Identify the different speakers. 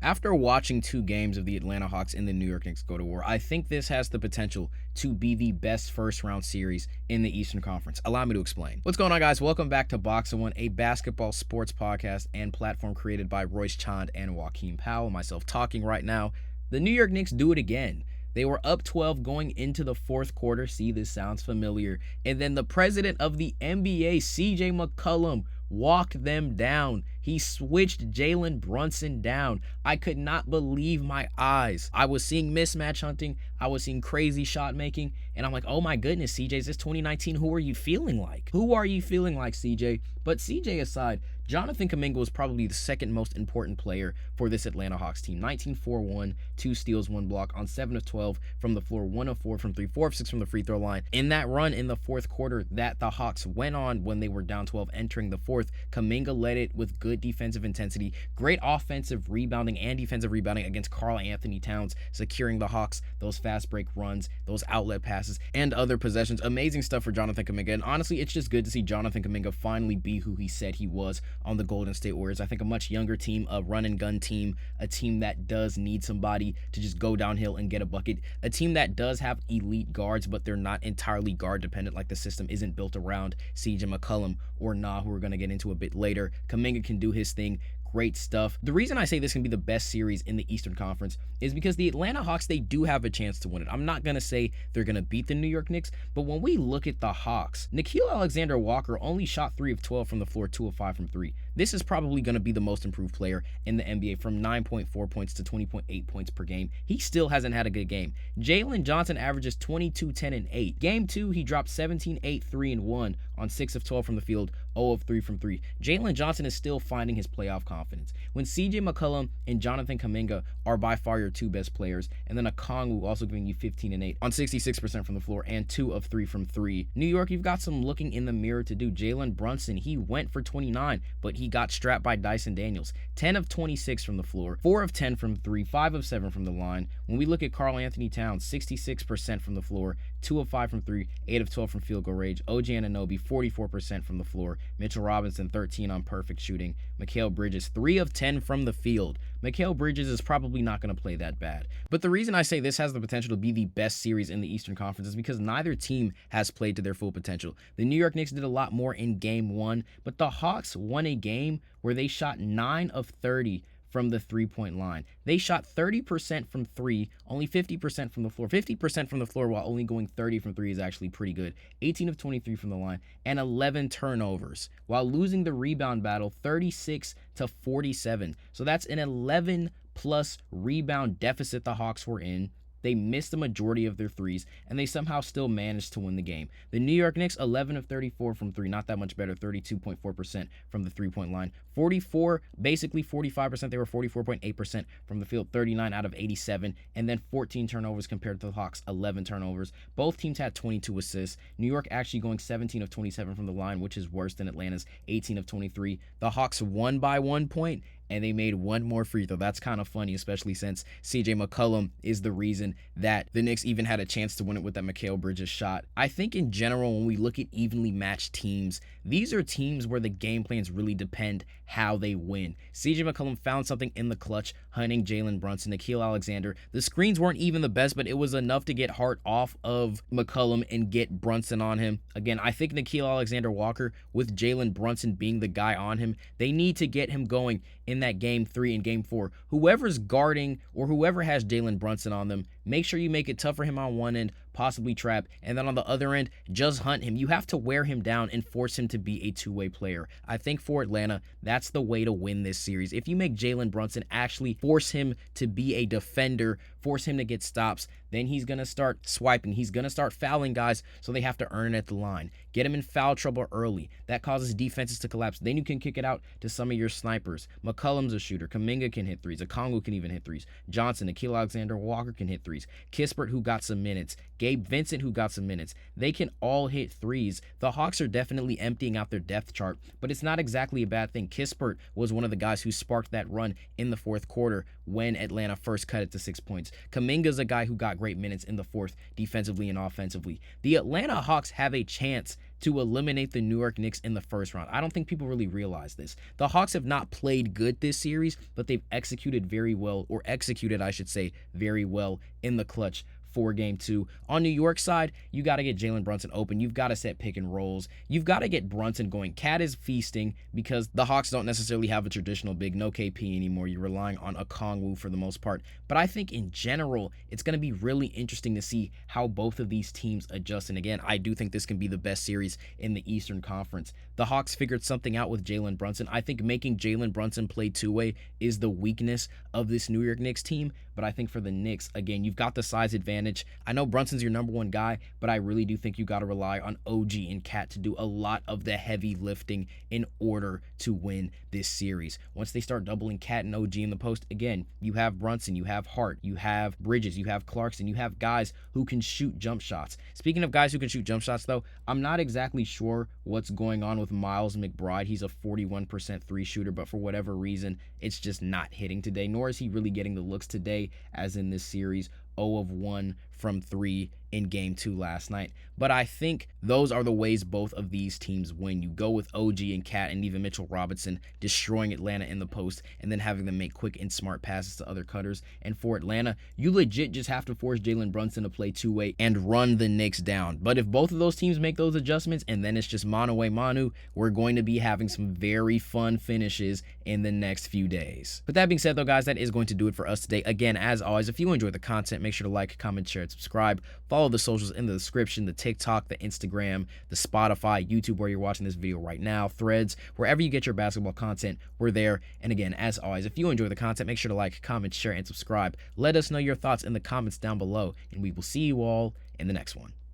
Speaker 1: After watching 2 games of the Atlanta Hawks and the New York Knicks go to war, I think this has the potential to be the best first round series in the Eastern Conference. Allow me to explain. What's going on, guys? Welcome back to BoxInOne, a basketball sports podcast and platform created by Roischand and Joachim, myself talking right now. The New York Knicks do it again. They were up 12 going into the fourth quarter. See, this sounds familiar. And then the president of the NBA, CJ McCollum, walked them down. He switched Jalen Brunson down. I could not believe my eyes. I was seeing mismatch hunting. I was seeing crazy shot making. And I'm like, oh my goodness, CJ, is this 2019? Who are you feeling like? Who are you feeling like, CJ? But CJ aside, Jonathan Kuminga was probably the second most important player for this Atlanta Hawks team. 19-4-1, 2 steals, 1 block on 7 of 12 from the floor, 1 of 4 from 3, 4 of 6 from the free throw line. In that run in the fourth quarter that the Hawks went on when they were down 12 entering the fourth, Kuminga led it with good defensive intensity, great offensive rebounding and defensive rebounding against Karl Anthony Towns, securing the Hawks those fast break runs, those outlet passes, and other possessions. Amazing stuff for Jonathan Kuminga. And honestly, it's just good to see Jonathan Kuminga finally be who he said he was on the Golden State Warriors. I think a much younger team, a run and gun team, a team that does need somebody to just go downhill and get a bucket, a team that does have elite guards, but they're not entirely guard dependent. Like, the system isn't built around CJ McCollum or who we're going to get into a bit later. Kuminga can do his thing. Great stuff. The reason I say this can be the best series in the Eastern Conference is because the Atlanta Hawks, they do have a chance to win it. I'm not going to say they're going to beat the New York Knicks, but when we look at the Hawks, Nickeil Alexander-Walker only shot 3 of 12 from the floor, 2 of 5 from 3. This is probably going to be the most improved player in the NBA, from 9.4 points to 20.8 points per game. He still hasn't had a good game. Jalen Johnson averages 22, 10, and 8. Game 2, he dropped 17, 8, 3, and 1 on 6 of 12 from the field, 0 of 3 from 3. Jalen Johnson is still finding his playoff confidence. When CJ McCollum and Jonathan Kuminga are by far your 2 best players, and then a Kongwu also giving you 15 and 8 on 66% from the floor and 2 of 3 from 3. New York, you've got some looking in the mirror to do. Jalen Brunson, he went for 29, but he got strapped by Dyson Daniels. 10 of 26 from the floor, 4 of 10 from 3, 5 of 7 from the line. When we look at Karl Anthony Towns, 66% from the floor, 2 of 5 from 3, 8 of 12 from field goal range. OG Anunoby, 44% from the floor. Mitchell Robinson, 13 on perfect shooting. Mikal Bridges, 3 of 10 from the field. Mikal Bridges is probably not going to play that bad. But the reason I say this has the potential to be the best series in the Eastern Conference is because neither team has played to their full potential. The New York Knicks did a lot more in Game 1, but the Hawks won a game where they shot 9 of 30 from the three-point line. They shot 30% from 3, only 50% from the floor. 50% from the floor while only going 30 from 3 is actually pretty good. 18 of 23 from the line and 11 turnovers while losing the rebound battle 36 to 47. So that's an 11 plus rebound deficit the Hawks were in. They missed the majority of their threes, and they somehow still managed to win the game. The New York Knicks, 11 of 34 from 3, not that much better, 32.4% from the three-point line. 44, basically 45%, they were 44.8% from the field, 39 out of 87, and then 14 turnovers compared to the Hawks, 11 turnovers. Both teams had 22 assists. New York actually going 17 of 27 from the line, which is worse than Atlanta's 18 of 23. The Hawks won by 1 point, and they made 1 more free throw. That's kind of funny, especially since CJ McCollum is the reason that the Knicks even had a chance to win it with that Mikal Bridges shot. I think in general, when we look at evenly matched teams, these are teams where the game plans really depend how they win. CJ McCollum found something in the clutch, hunting Jalen Brunson, Nickeil Alexander. The screens weren't even the best, but it was enough to get Hart off of McCollum and get Brunson on him. Again, I think Nickeil Alexander-Walker, with Jalen Brunson being the guy on him, they need to get him going in that Game 3 and Game 4. Whoever's guarding or whoever has Jalen Brunson on them, make sure you make it tough for him on one end, possibly trap, and then on the other end, just hunt him. You have to wear him down and force him to be a two-way player. I think for Atlanta, that's the way to win this series. If you make Jalen Brunson actually force him to be a defender, force him to get stops, then he's going to start swiping. He's going to start fouling guys, so they have to earn it at the line. Get him in foul trouble early. That causes defenses to collapse. Then you can kick it out to some of your snipers. McCollum's a shooter. Kuminga can hit threes. Okongwu can even hit threes. Johnson, Nickeil Alexander-Walker can hit threes. Kispert, who got some minutes, Gabe Vincent, who got some minutes. They can all hit threes. The Hawks are definitely emptying out their depth chart, but it's not exactly a bad thing. Kispert was one of the guys who sparked that run in the fourth quarter when Atlanta first cut it to 6 points. Kuminga's a guy who got great minutes in the fourth defensively and offensively. The Atlanta Hawks have a chance to eliminate the New York Knicks in the first round. I don't think people really realize this. The Hawks have not played good this series, but they've executed very well, or executed, I should say, very well in the clutch for game 2. On New York side, you got to get Jalen Brunson open. You've got to set pick and rolls. You've got to get Brunson going. Cat is feasting because the Hawks don't necessarily have a traditional big, no KP anymore. You're relying on a Kongwu for the most part. But I think in general, it's going to be really interesting to see how both of these teams adjust. And again, I do think this can be the best series in the Eastern Conference. The Hawks figured something out with Jalen Brunson. I think making Jalen Brunson play two-way is the weakness of this New York Knicks team. But I think for the Knicks, again, you've got the size advantage. I know Brunson's your number one guy, but I really do think you got to rely on OG and Cat to do a lot of the heavy lifting in order to win this series. Once they start doubling Cat and OG in the post, again, you have Brunson, you have Hart, you have Bridges, you have Clarkson, you have guys who can shoot jump shots. Speaking of guys who can shoot jump shots, though, I'm not exactly sure what's going on with Miles McBride. He's a 41% three shooter, but for whatever reason, it's just not hitting today, nor is he really getting the looks today as in this series. 0 of 1 from 3 in game 2 last night. But I think those are the ways both of these teams win. You go with OG and Cat and even Mitchell Robinson destroying Atlanta in the post and then having them make quick and smart passes to other cutters. And for Atlanta, you legit just have to force Jalen Brunson to play two-way and run the Knicks down. But if both of those teams make those adjustments and then it's just mano a mano, we're going to be having some very fun finishes in the next few days. But that being said, though, guys, that is going to do it for us today. Again, as always, if you enjoyed the content, make sure to like, comment, share, and subscribe. Follow the socials in the description, the TikTok, the Instagram, the Spotify, YouTube, where you're watching this video right now, Threads, wherever you get your basketball content, we're there. And again, as always, if you enjoy the content, make sure to like, comment, share, and subscribe. Let us know your thoughts in the comments down below, and we will see you all in the next one.